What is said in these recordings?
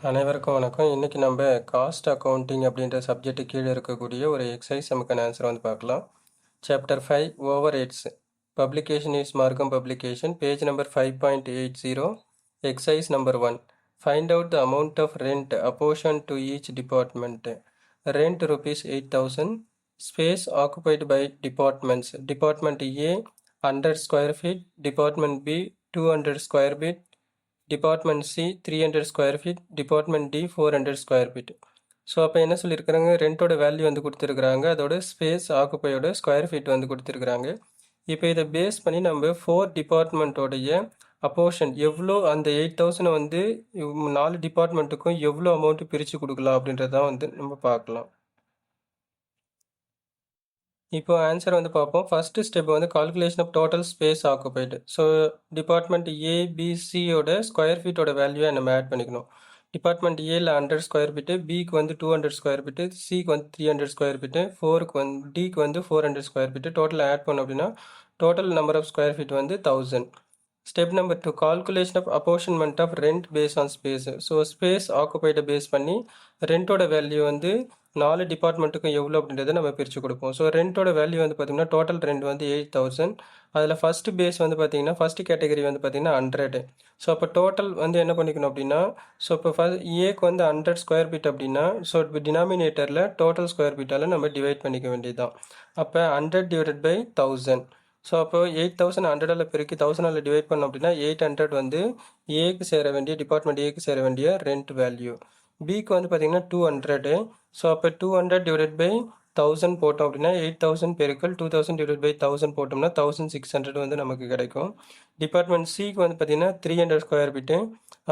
அனைவருக்கும் வணக்கம். இன்றைக்கி நம்ம காஸ்ட் அக்கௌண்டிங் அப்படின்ற சப்ஜெக்ட்டு கீழே இருக்கக்கூடிய ஒரு எக்ஸசைஸ் நமக்கான ஆன்சர் வந்து பார்க்கலாம். Chapter 5 overheads publication is Margham publication page number 5.80 exercise number 1 find out the amount of rent apportionment to each department. Rent rupees 8,000. Space occupied by departments. Department A 100 square feet, department B 200 square feet, department C 300 square feet, department D 400 square feet. So அப்போ என்ன சொல்லியிருக்கிறாங்க, ரெண்டோட value வந்து கொடுத்துருக்குறாங்க, அதோட space ஆக்குப்பையோட square feet வந்து கொடுத்துருக்குறாங்க. இப்போ இதை பேஸ் பண்ணி நம்ம 4 டிபார்ட்மெண்ட்டோடைய அப்போர்ஷன் எவ்வளோ, அந்த 8,000 வந்து 4 டிபார்ட்மெண்ட்டுக்கும் எவ்வளோ அமௌண்ட்டு பிரித்து கொடுக்கலாம் அப்படின்றதான் வந்து நம்ம பார்க்கலாம். இப்போ ஆன்சர் வந்து பார்ப்போம். ஃபஸ்ட்டு ஸ்டெப் வந்து calculation of total space occupied. So department ஏபிசியோட ஸ்கொயர் ஃபீட்டோட வேல்யூவை நம்ம ஆட் பண்ணிக்கணும். டிபார்ட்மெண்ட் ஏல 100 ஸ்கொயர் ஃபீட்டு, பிக்கு வந்து 200 ஸ்கொயர் ஃபீட்டு, சிக்கு வந்து 300 ஸ்கொயர் ஃபீட்டு, டிக்கு வந்து 400 ஸ்கொயர் ஃபீட்டு. டோட்டல் ஆட் பண்ணோம் அப்படின்னா total number of square feet வந்து 1000. Step number 2 calculation of apportionment of rent base on space. So space ஆக்குபைடை பேஸ் பண்ணி ரெண்டோட வேல்யூ வந்து 4 டிபார்ட்மெண்ட்டுக்கும் எவ்வளோ அப்படின்றத நம்ம பிரித்து கொடுப்போம். ஸோ ரெண்டோட வேல்யூ வந்து பார்த்திங்கன்னா டோட்டல் ரெண்ட் வந்து 8,000. அதில் ஃபஸ்ட்டு பேஸ் வந்து பார்த்திங்கன்னா ஃபஸ்ட்டு கேட்டகரி வந்து பார்த்திங்கன்னா 100. ஸோ அப்போ டோட்டல் வந்து என்ன பண்ணிக்கணும் அப்படின்னா, ஸோ இப்போ ஏக்கு வந்து 100 ஸ்கொயர் ஃபீட் அப்படின்னா, ஸோ இப்போ டினாமினேட்டரில் டோட்டல் ஸ்கொயர் ஃபீட்டால் நம்ம டிவைட் பண்ணிக்க வேண்டியது தான். அப்போ 100 டிவைடட் பை 1000. ஸோ அப்போ 8,000 100ஆல் பெருக்கி 1000ஆல் டிவைட் பண்ணோம் அப்படின்னா 800 வந்து ஏக்கு சேர வேண்டிய, டிபார்ட்மெண்ட் ஏக்கு சேர வேண்டிய ரெண்ட் வேல்யூ. பிக்கு வந்து பார்த்திங்கன்னா 200. ஸோ அப்போ 200 டிவைடட் பை 1000 போட்டோம் அப்படின்னா 8,000 பெருக்கல் 2000 டிவைட் பை 1000 போட்டோம்னா 1600 வந்து நமக்கு கிடைக்கும். டிபார்ட்மெண்ட் சிக்கு வந்து பார்த்திங்கன்னா 300 ஸ்கொயர் ஃபீட்டு.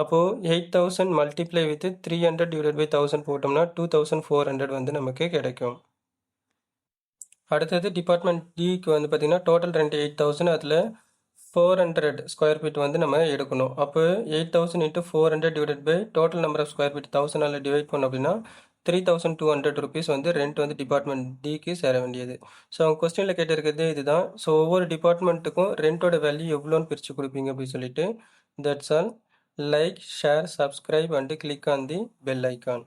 அப்போது 8,000 மல்டிப்ளை வித் 300 டிவைட் பை 1000 போட்டோம்னா 2400 வந்து நமக்கு கிடைக்கும். அடுத்தது டிபார்ட்மெண்ட் டிக்கு வந்து பார்த்திங்கன்னா டோட்டல் ரெண்ட் 8,000, அதில் 400 ஸ்கொயர் ஃபீட் வந்து நம்ம எடுக்கணும். அப்போ 8,000 into 400 divide by total number of square feet 1000ஆல் டிவைட் பண்ணோம் அப்படின்னா 3,200 ருபீஸ் வந்து ரெண்ட் வந்து டிபார்ட்மெண்ட் டிக்கு சேர வேண்டியது. ஸோ அவங்க கொஸ்டினில் கேட்டிருக்கிறது இதுதான். ஸோ ஒவ்வொரு டிபார்ட்மெண்ட்டுக்கும் ரெண்டோட வேல்யூ எவ்வளோன்னு பிரித்து கொடுப்பீங்க அப்படின்னு சொல்லிட்டு. That's all. Like, share, subscribe and click on the bell icon.